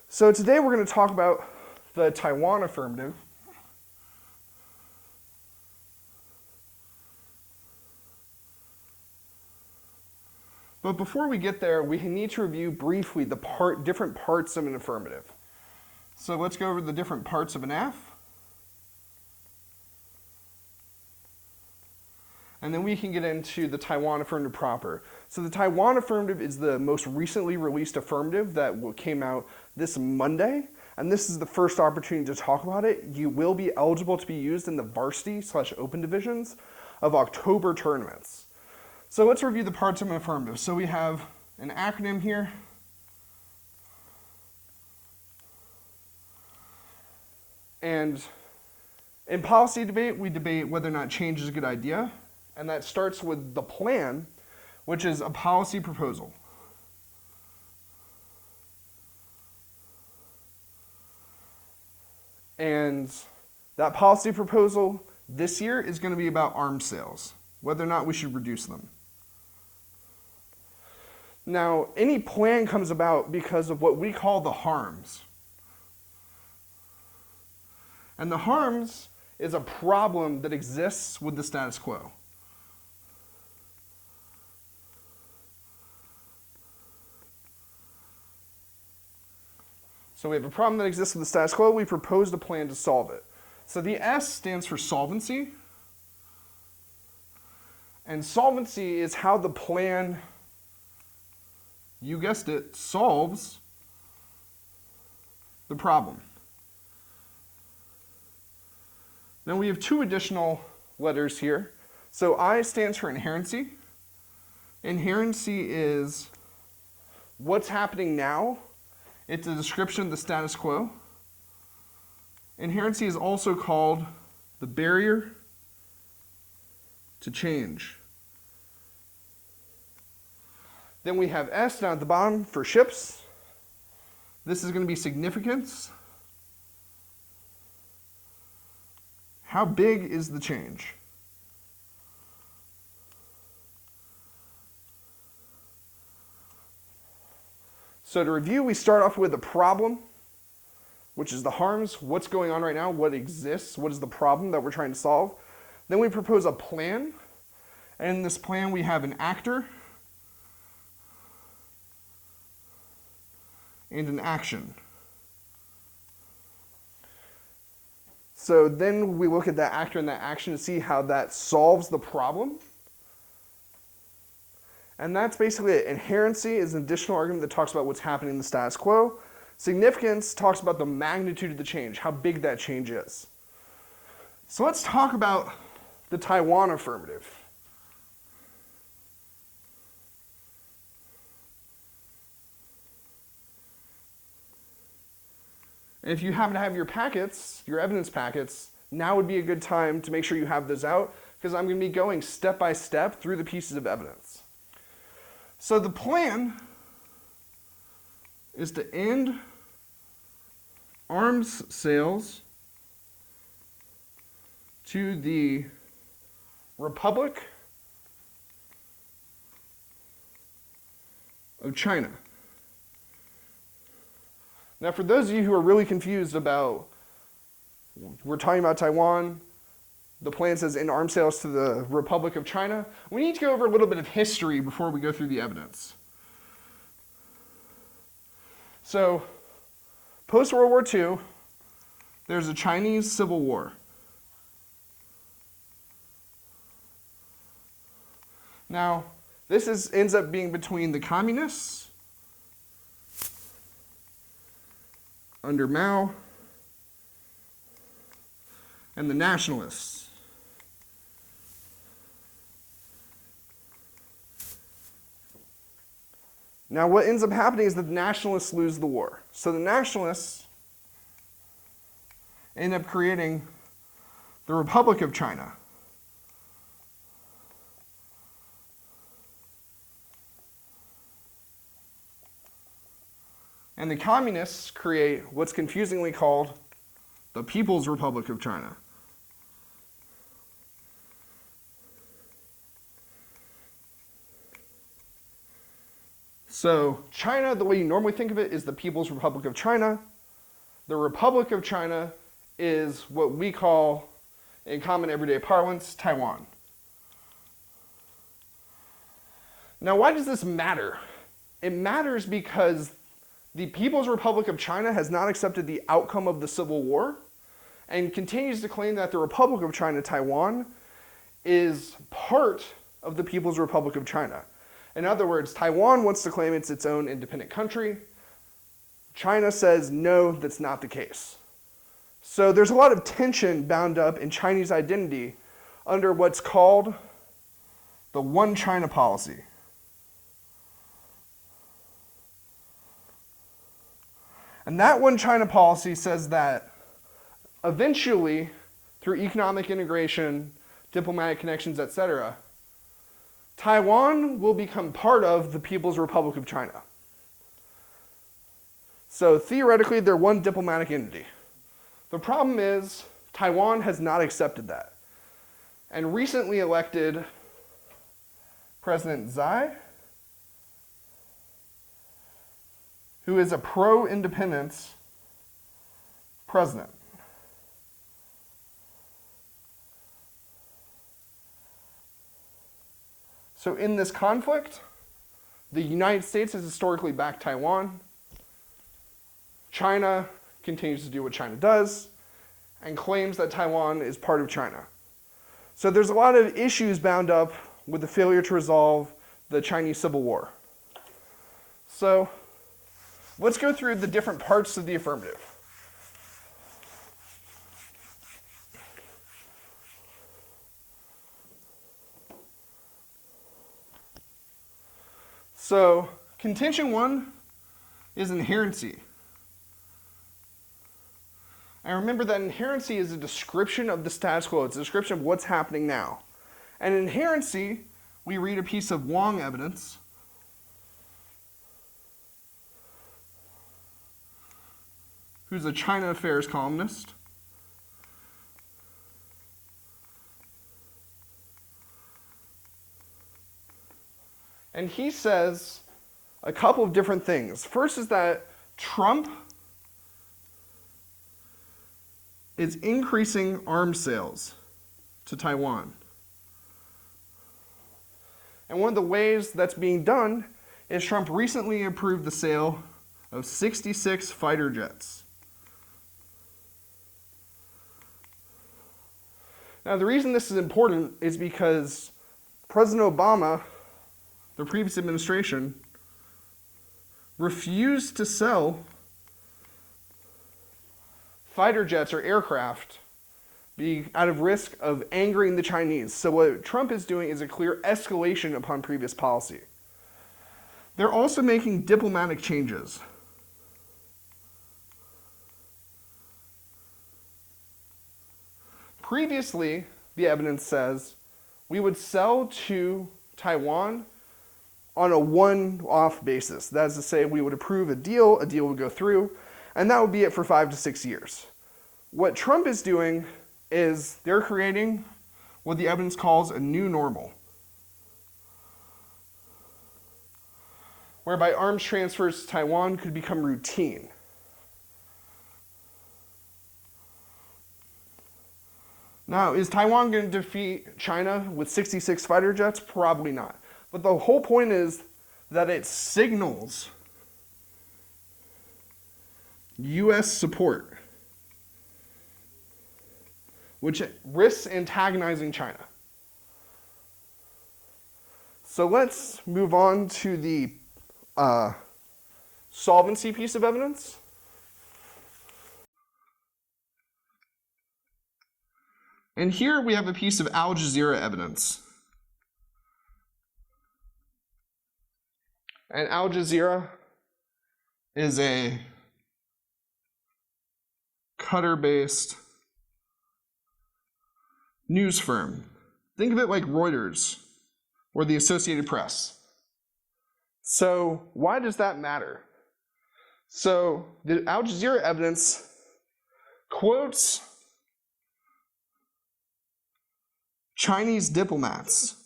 So today we're going to talk about the Taiwan affirmative. But before we get there, we need to review briefly the different parts of an affirmative. So let's go over the different parts of an F. And then we can get into the Taiwan affirmative proper. So the Taiwan affirmative is the most recently released affirmative that came out this Monday. And this is the first opportunity to talk about it. You will be eligible to be used in the varsity/open divisions of October tournaments. So let's review the parts of an affirmative. So we have an acronym here. And in policy debate, we debate whether or not change is a good idea. And that starts with the plan, which is a policy proposal. And that policy proposal this year is going to be about arms sales, whether or not we should reduce them. Now, any plan comes about because of what we call the harms. And the harms is a problem that exists with the status quo. So we have a problem that exists with the status quo. We proposed a plan to solve it. So the S stands for solvency. And solvency is how the plan, you guessed it, solves the problem. Now we have two additional letters here. So I stands for inherency. Inherency is what's happening now. It's a description of the status quo. Inherency is also called the barrier to change. Then we have S down at the bottom for ships. This is going to be significance. How big is the change? So to review, we start off with a problem, which is the harms, what's going on right now, what exists, what is the problem that we're trying to solve. Then we propose a plan, and in this plan we have an actor and an action. So then we look at that actor and that action to see how that solves the problem. And that's basically it. Inherency is an additional argument that talks about what's happening in the status quo. Significance talks about the magnitude of the change, how big that change is. So let's talk about the Taiwan affirmative. And if you happen to have your packets, your evidence packets, now would be a good time to make sure you have those out, because I'm going to be going step by step through the pieces of evidence. So the plan is to end arms sales to the Republic of China. Now, for those of you who are really confused about, we're talking about Taiwan, the plan says end arms sales to the Republic of China. We need to go over a little bit of history before we go through the evidence. So, post-World War II, there's a Chinese Civil War. Now, this ends up being between the communists under Mao and the nationalists. Now what ends up happening is that the nationalists lose the war. So the nationalists end up creating the Republic of China. And the communists create what's confusingly called the People's Republic of China. So China, the way you normally think of it, is the People's Republic of China. The Republic of China is what we call, in common everyday parlance, Taiwan. Now, why does this matter? It matters because the People's Republic of China has not accepted the outcome of the Civil War and continues to claim that the Republic of China, Taiwan, is part of the People's Republic of China. In other words, Taiwan wants to claim it's its own independent country. China says, no, that's not the case. So there's a lot of tension bound up in Chinese identity under what's called the One China policy. And that One China policy says that eventually, through economic integration, diplomatic connections, etc., Taiwan will become part of the People's Republic of China. So theoretically, they're one diplomatic entity. The problem is Taiwan has not accepted that. And recently elected President Tsai, who is a pro-independence president. So in this conflict, the United States has historically backed Taiwan. China continues to do what China does and claims that Taiwan is part of China. So there's a lot of issues bound up with the failure to resolve the Chinese Civil War. So let's go through the different parts of the affirmative. So contention 1 is inherency. And remember that inherency is a description of the status quo. It's a description of what's happening now. And in inherency, we read a piece of Wong evidence. Who's a China affairs columnist. And he says a couple of different things. First is that Trump is increasing arms sales to Taiwan. And one of the ways that's being done is Trump recently approved the sale of 66 fighter jets. Now, the reason this is important is because President Obama, the previous administration, refused to sell fighter jets or aircraft out of risk of angering the Chinese. So what Trump is doing is a clear escalation upon previous policy. They're also making diplomatic changes. Previously, the evidence says we would sell to Taiwan on a one-off basis. That is to say, we would approve a deal would go through, and that would be it for 5 to 6 years. What Trump is doing is they're creating what the evidence calls a new normal, whereby arms transfers to Taiwan could become routine. Now, is Taiwan going to defeat China with 66 fighter jets? Probably not. But the whole point is that it signals U.S. support, which risks antagonizing China. So let's move on to the solvency piece of evidence. And here we have a piece of Al Jazeera evidence. And Al Jazeera is a Qatar-based news firm. Think of it like Reuters or the Associated Press. So why does that matter? So the Al Jazeera evidence quotes Chinese diplomats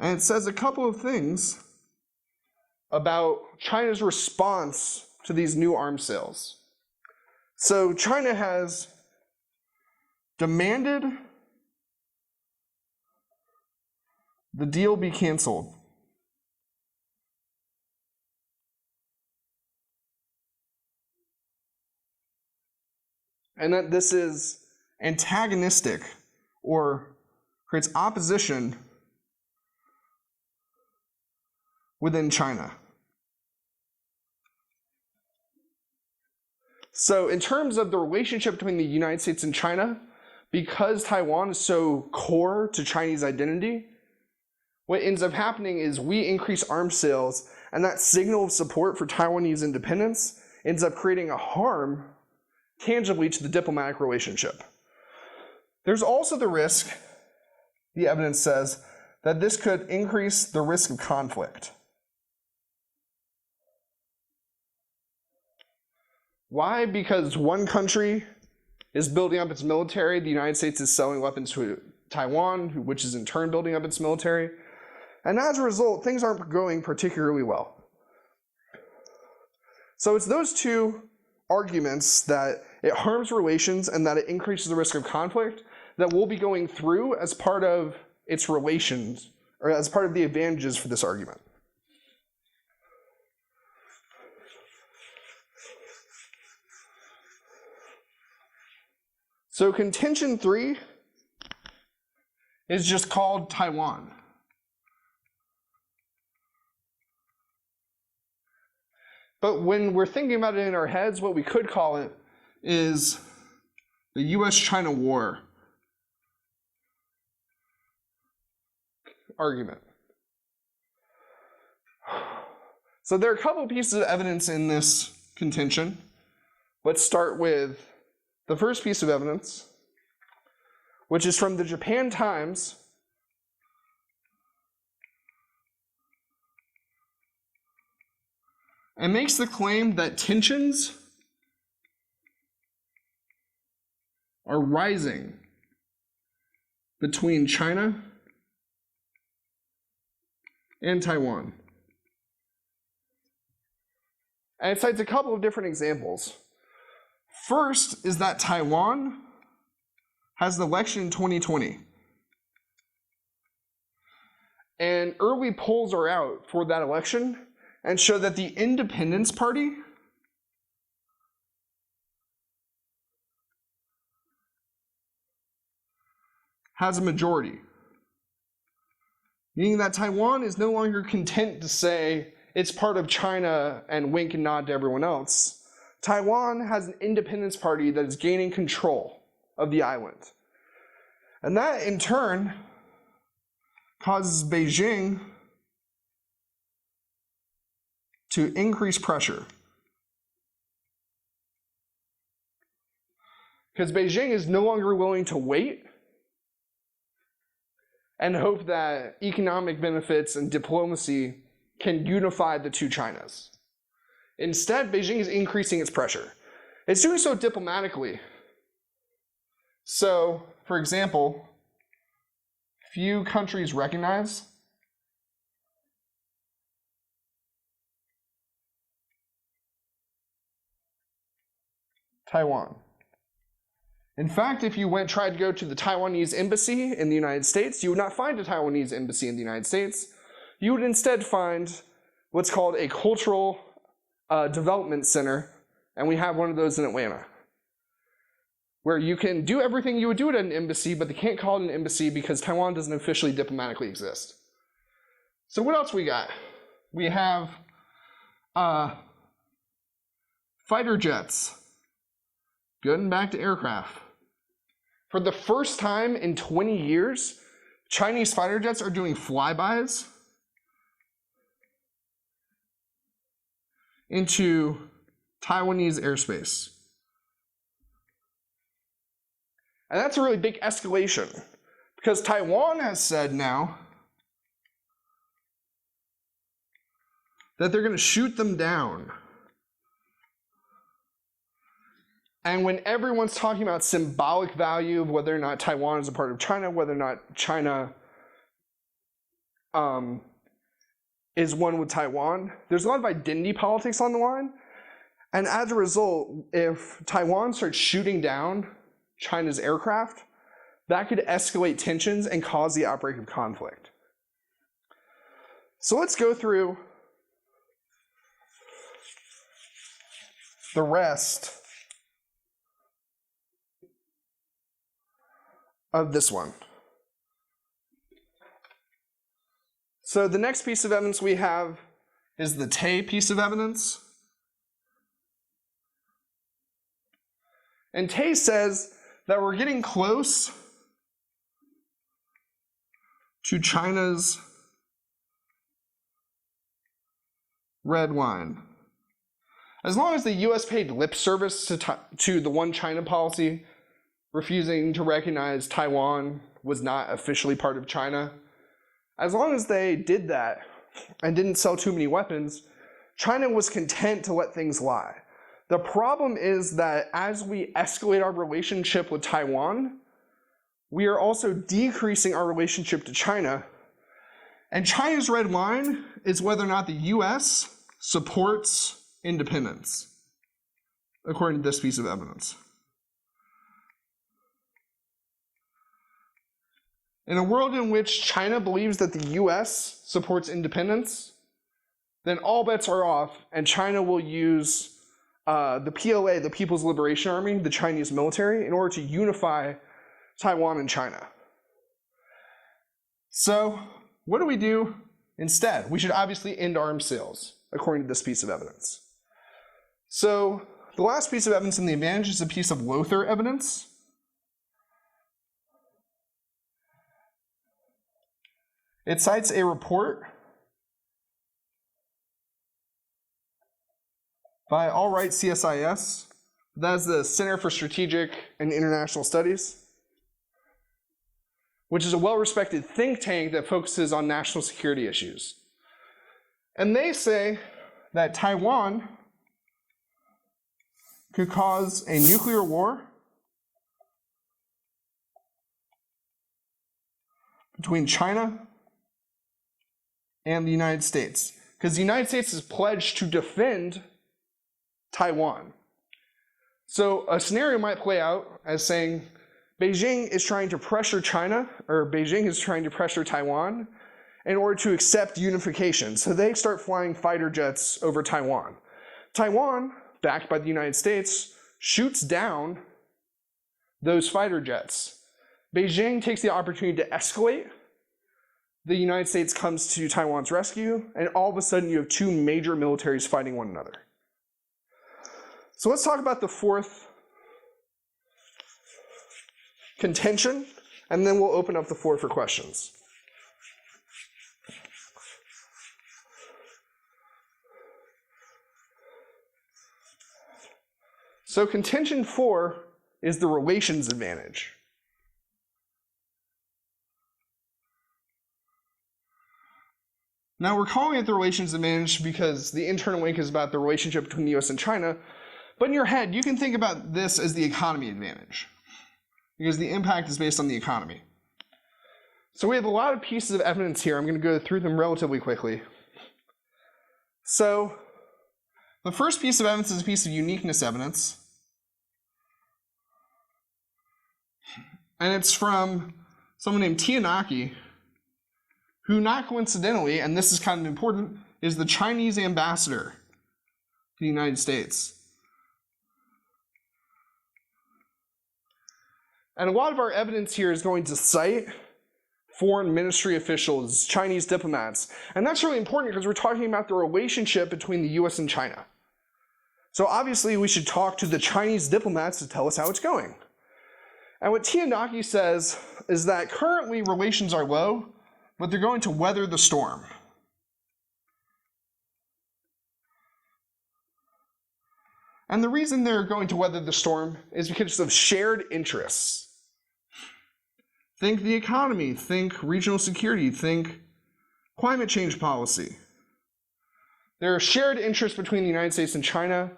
And it says a couple of things about China's response to these new arms sales. So China has demanded the deal be canceled. And that this is antagonistic or creates opposition within China. So in terms of the relationship between the United States and China, because Taiwan is so core to Chinese identity, what ends up happening is we increase arms sales, and that signal of support for Taiwanese independence ends up creating a harm tangibly to the diplomatic relationship. There's also the risk, the evidence says, that this could increase the risk of conflict. Why? Because one country is building up its military, the United States is selling weapons to Taiwan, which is in turn building up its military, and as a result, things aren't going particularly well. So it's those two arguments, that it harms relations and that it increases the risk of conflict, that we'll be going through as part of its relations, or as part of the advantages for this argument. So contention 3 is just called Taiwan. But when we're thinking about it in our heads, what we could call it is the USChina War argument. So there are a couple pieces of evidence in this contention. Let's start with the first piece of evidence, which is from the Japan Times, and makes the claim that tensions are rising between China and Taiwan. And it cites a couple of different examples. First is that Taiwan has the election in 2020. And early polls are out for that election and show that the Independence Party has a majority. Meaning that Taiwan is no longer content to say it's part of China and wink and nod to everyone else. Taiwan has an independence party that is gaining control of the island. And that, in turn, causes Beijing to increase pressure. Because Beijing is no longer willing to wait and hope that economic benefits and diplomacy can unify the two Chinas. Instead, Beijing is increasing its pressure. It's doing so diplomatically. So, for example, few countries recognize Taiwan. In fact, if you tried to go to the Taiwanese embassy in the United States, you would not find a Taiwanese embassy in the United States. You would instead find what's called a cultural development center, and we have one of those in Atlanta, where you can do everything you would do at an embassy, but they can't call it an embassy because Taiwan doesn't officially diplomatically exist. So what else we got? We have fighter jets, getting back to aircraft. For the first time in 20 years, Chinese fighter jets are doing flybys into Taiwanese airspace. And that's a really big escalation, because Taiwan has said now that they're going to shoot them down. And when everyone's talking about symbolic value of whether or not Taiwan is a part of China, whether or not China is one with Taiwan. There's a lot of identity politics on the line. And as a result, if Taiwan starts shooting down China's aircraft, that could escalate tensions and cause the outbreak of conflict. So let's go through the rest of this one. So the next piece of evidence we have is the Tay piece of evidence. And Tay says that we're getting close to China's red line. As long as the US paid lip service to the One China policy, refusing to recognize Taiwan was not officially part of China, as long as they did that and didn't sell too many weapons, China was content to let things lie. The problem is that as we escalate our relationship with Taiwan, we are also decreasing our relationship to China. And China's red line is whether or not the US supports independence, according to this piece of evidence. In a world in which China believes that the US supports independence, then all bets are off, and China will use the PLA, the People's Liberation Army, the Chinese military, in order to unify Taiwan and China. So, what do we do instead? We should obviously end arms sales, according to this piece of evidence. So, the last piece of evidence in the advantage is a piece of Lothar evidence. It cites a report by All Right CSIS, that is the Center for Strategic and International Studies, which is a well-respected think tank that focuses on national security issues. And they say that Taiwan could cause a nuclear war between China and the United States, because the United States is pledged to defend Taiwan. So a scenario might play out as saying Beijing is trying to pressure China, or Beijing is trying to pressure Taiwan in order to accept unification. So they start flying fighter jets over Taiwan. Taiwan, backed by the United States, shoots down those fighter jets. Beijing takes the opportunity to escalate. The United States comes to Taiwan's rescue, and all of a sudden you have two major militaries fighting one another. So let's talk about the fourth contention, and then we'll open up the floor for questions. So contention 4 is the relations advantage. Now we're calling it the relations advantage because the internal link is about the relationship between the US and China, but in your head you can think about this as the economy advantage, because the impact is based on the economy. So we have a lot of pieces of evidence here. I'm going to go through them relatively quickly. So the first piece of evidence is a piece of uniqueness evidence, and it's from someone named Tianaki, who not coincidentally, and this is kind of important, is the Chinese ambassador to the United States. And a lot of our evidence here is going to cite foreign ministry officials, Chinese diplomats. And that's really important because we're talking about the relationship between the US and China. So obviously we should talk to the Chinese diplomats to tell us how it's going. And what Tianaki says is that currently relations are low, but they're going to weather the storm. And the reason they're going to weather the storm is because of shared interests. Think the economy, think regional security, think climate change policy. There are shared interests between the United States and China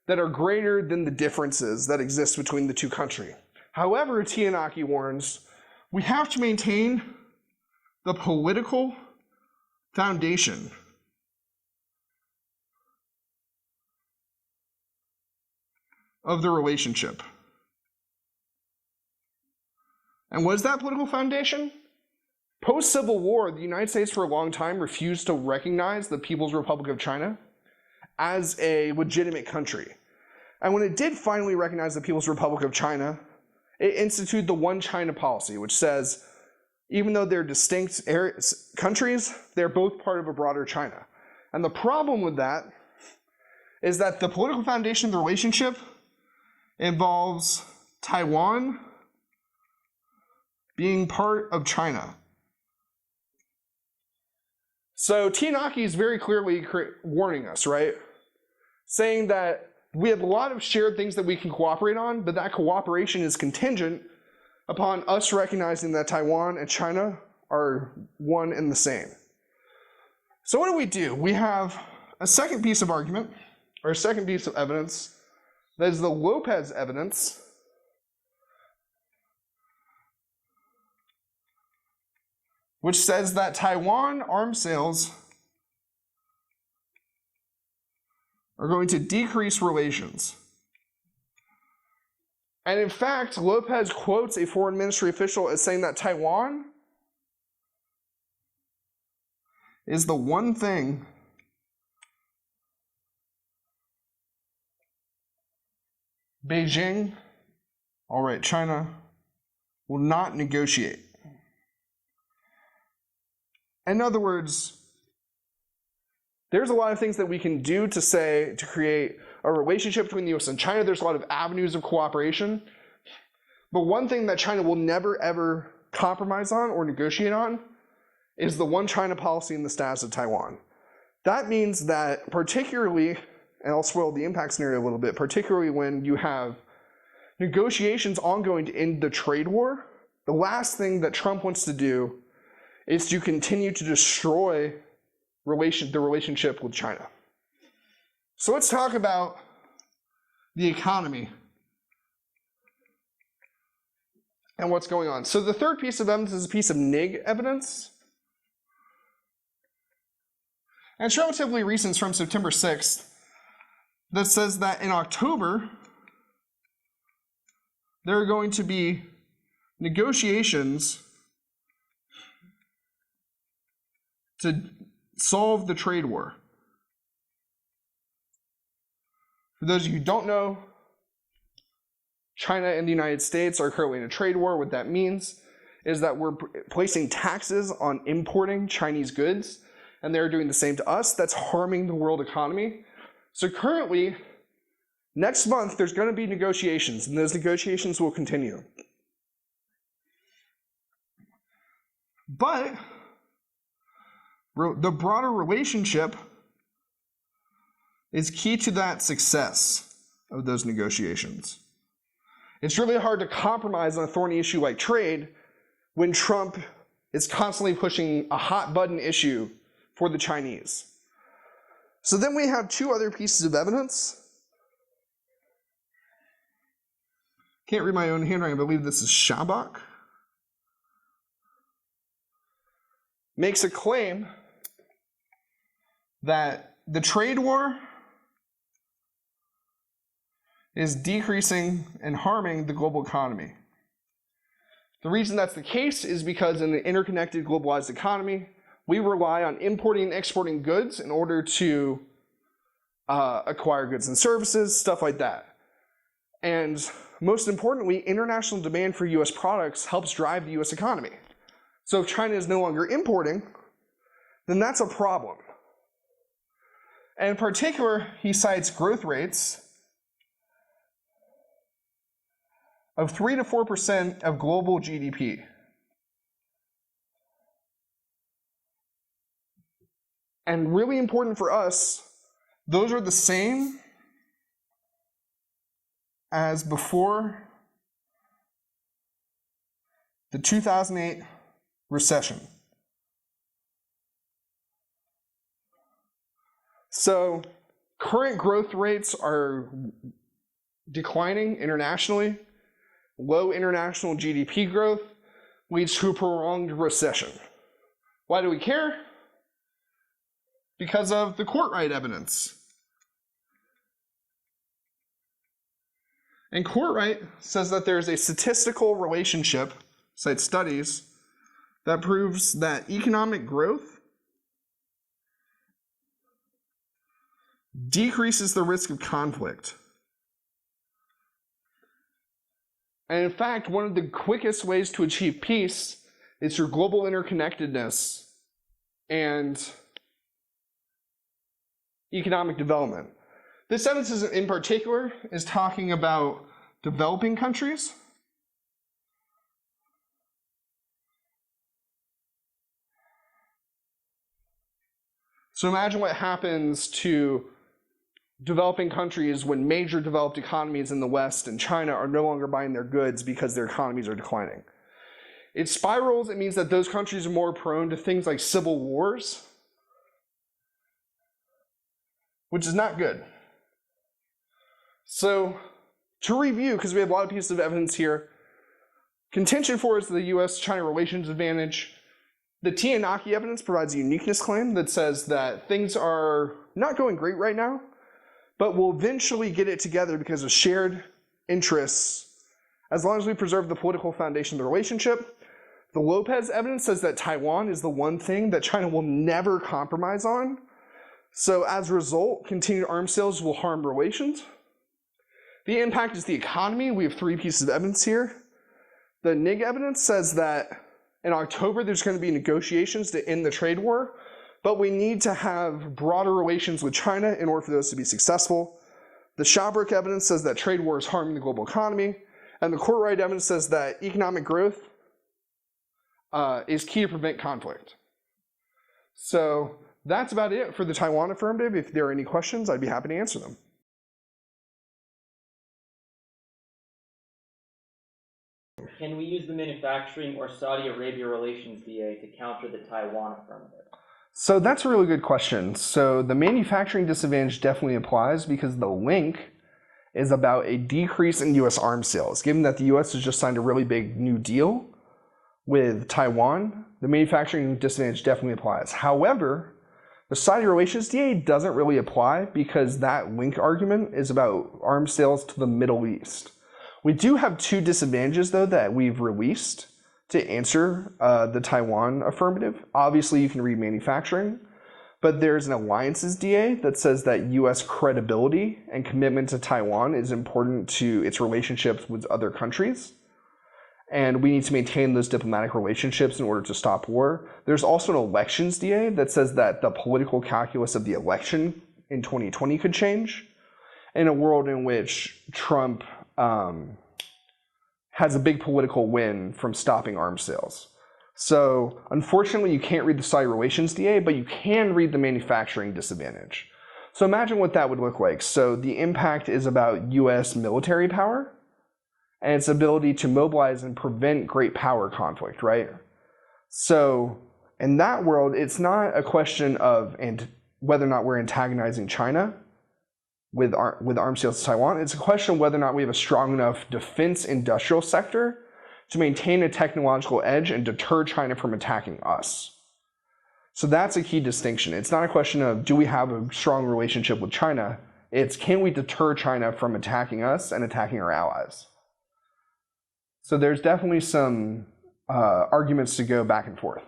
that are greater than the differences that exist between the two countries. However, Tianaki warns, we have to maintain the political foundation of the relationship. And what is that political foundation? Post-Civil War, the United States for a long time refused to recognize the People's Republic of China as a legitimate country. And when it did finally recognize the People's Republic of China, it instituted the One China policy, which says, even though they're distinct countries, they're both part of a broader China. And the problem with that is that the political foundation of the relationship involves Taiwan being part of China. So Tianaki is very clearly warning us, right? Saying that we have a lot of shared things that we can cooperate on, but that cooperation is contingent upon us recognizing that Taiwan and China are one and the same. So what do? We have a second piece of argument, or a second piece of evidence, that is the Lopez evidence, which says that Taiwan arms sales are going to decrease relations. And in fact, Lopez quotes a foreign ministry official as saying that Taiwan is the one thing Beijing, all right, China, will not negotiate. In other words, there's a lot of things that we can do to create a relationship between the US and China. There's a lot of avenues of cooperation. But one thing that China will never ever compromise on or negotiate on is the One China policy and the status of Taiwan. That means that particularly, and I'll spoil the impact scenario a little bit, particularly when you have negotiations ongoing to end the trade war, the last thing that Trump wants to do is to continue to destroy the relationship with China. So let's talk about the economy and what's going on. So the third piece of evidence is a piece of NIG evidence. And it's relatively recent, it's from September 6th, that says that in October, there are going to be negotiations to solve the trade war. For those of you who don't know, China and the United States are currently in a trade war. What that means is that we're placing taxes on importing Chinese goods, and they're doing the same to us. That's harming the world economy. So currently, next month, there's going to be negotiations, and those negotiations will continue. But the broader relationship is key to that success of those negotiations. It's really hard to compromise on a thorny issue like trade when Trump is constantly pushing a hot button issue for the Chinese. So then we have two other pieces of evidence. Can't read my own handwriting, I believe this is Shabak. Makes a claim that the trade war is decreasing and harming the global economy. The reason that's the case is because in the interconnected globalized economy, we rely on importing and exporting goods in order to acquire goods and services, stuff like that. And most importantly, international demand for US products helps drive the US economy. So if China is no longer importing, then that's a problem. And in particular, he cites growth rates of 3 to 4% of global GDP. And really important for us, those are the same as before the 2008 recession. So current growth rates are declining internationally. Low international GDP growth leads to a prolonged recession. Why do we care? because of the court right evidence. And court right says that there's a statistical relationship, cites studies, that proves that economic growth decreases the risk of conflict. And in fact, one of the quickest ways to achieve peace is through global interconnectedness and economic development. This evidence in particular is talking about developing countries. So imagine what happens to developing countries when major developed economies in the West and China are no longer buying their goods because their economies are declining. It spirals. It means that those countries are more prone to things like civil wars, which is not good. So to review, because we have a lot of pieces of evidence here, contention for is the US-China relations advantage. The Tianaki evidence provides a uniqueness claim that says that things are not going great right now, but we'll eventually get it together because of shared interests, as long as we preserve the political foundation of the relationship. The Lopez evidence says that Taiwan is the one thing that China will never compromise on. So as a result, continued arms sales will harm relations. The impact is the economy. We have 3 pieces of evidence here. The NIG evidence says that in October there's going to be negotiations to end the trade war, but we need to have broader relations with China in order for those to be successful. The Shabrook evidence says that trade war is harming the global economy, and the court right evidence says that economic growth is key to prevent conflict. So that's about it for the Taiwan affirmative. If there are any questions, I'd be happy to answer them. Can we use the manufacturing or Saudi Arabia relations DA to counter the Taiwan affirmative? So that's a really good question. So the manufacturing disadvantage definitely applies because the link is about a decrease in US arms sales. Given that the US has just signed a really big new deal with Taiwan, the manufacturing disadvantage definitely applies. However, the Saudi relations DA doesn't really apply because that link argument is about arms sales to the Middle East. We do have 2 disadvantages, though, that we've released to answer the Taiwan affirmative. Obviously, you can read manufacturing, but there's an alliances DA that says that US credibility and commitment to Taiwan is important to its relationships with other countries, and we need to maintain those diplomatic relationships in order to stop war. There's also an elections DA that says that the political calculus of the election in 2020 could change in a world in which Trump has a big political win from stopping arms sales. So unfortunately, you can't read the Saudi relations DA, but you can read the manufacturing disadvantage. So imagine what that would look like. So the impact is about US military power and its ability to mobilize and prevent great power conflict, right? So in that world, it's not a question of whether or not we're antagonizing China with arms sales to Taiwan. It's a question of whether or not we have a strong enough defense industrial sector to maintain a technological edge and deter China from attacking us. So that's a key distinction. It's not a question of do we have a strong relationship with China, it's can we deter China from attacking us and attacking our allies. So there's definitely some arguments to go back and forth.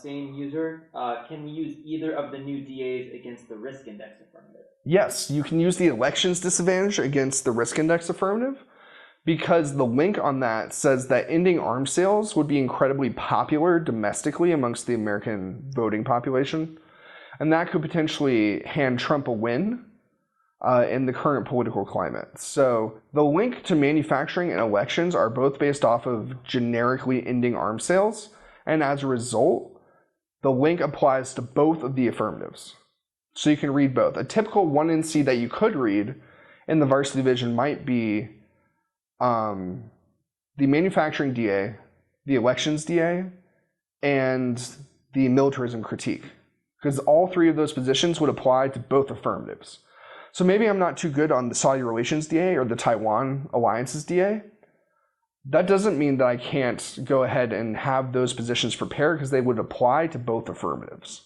Same user, can we use either of the new DAs against the risk index affirmative? Yes, you can use the elections disadvantage against the risk index affirmative because the link on that says that ending arms sales would be incredibly popular domestically amongst the American voting population, and that could potentially hand Trump a win in the current political climate. So the link to manufacturing and elections are both based off of generically ending arms sales, and as a result, the link applies to both of the affirmatives. So you can read both. A typical 1NC that you could read in the varsity division might be the manufacturing DA, the elections DA, and the militarism critique, because all 3 of those positions would apply to both affirmatives. So maybe I'm not too good on the Saudi relations DA or the Taiwan alliances DA, That doesn't mean that I can't go ahead and have those positions prepared because they would apply to both affirmatives.